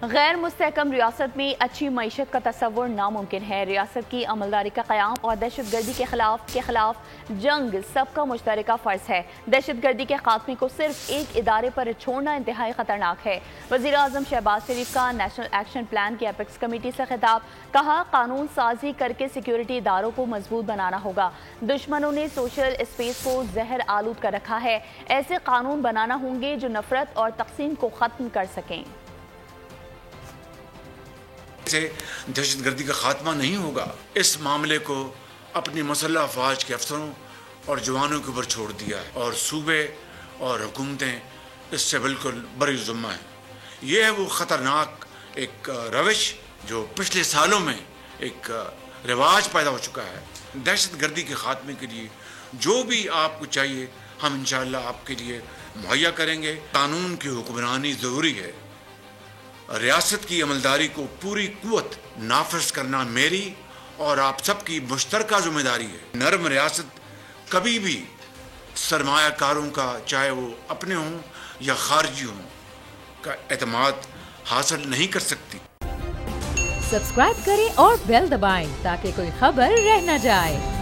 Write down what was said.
غیر مستحکم ریاست میں اچھی معیشت کا تصور ناممکن ہے۔ ریاست کی عملداری کا قیام اور دہشت گردی کے خلاف جنگ سب کا مشترکہ فرض ہے۔ دہشت گردی کے خاتمے کو صرف ایک ادارے پر چھوڑنا انتہائی خطرناک ہے۔ وزیر اعظم شہباز شریف کا نیشنل ایکشن پلان کی اپیکس کمیٹی سے خطاب، کہا قانون سازی کر کے سیکیورٹی اداروں کو مضبوط بنانا ہوگا۔ دشمنوں نے سوشل اسپیس کو زہر آلود کر رکھا ہے، ایسے قانون بنانا ہوں گے جو نفرت اور تقسیم کو ختم کر سکیں۔ سے دہشت گردی کا خاتمہ نہیں ہوگا۔ اس معاملے کو اپنی مسلح افواج کے افسروں اور جوانوں کے اوپر چھوڑ دیا ہے اور صوبے اور حکومتیں اس سے بالکل بری ذمہ ہیں۔ یہ ہے وہ خطرناک ایک روش جو پچھلے سالوں میں ایک رواج پیدا ہو چکا ہے۔ دہشت گردی کے خاتمے کے لیے جو بھی آپ کو چاہیے ہم انشاءاللہ آپ کے لیے مہیا کریں گے۔ قانون کی حکمرانی ضروری ہے۔ ریاست کی عملداری کو پوری قوت نافذ کرنا میری اور آپ سب کی مشترکہ ذمہ داری ہے۔ نرم ریاست کبھی بھی سرمایہ کاروں کا، چاہے وہ اپنے ہوں یا خارجی ہوں، کا اعتماد حاصل نہیں کر سکتی۔ سبسکرائب کریں اور بیل دبائیں تاکہ کوئی خبر رہ نہ جائے۔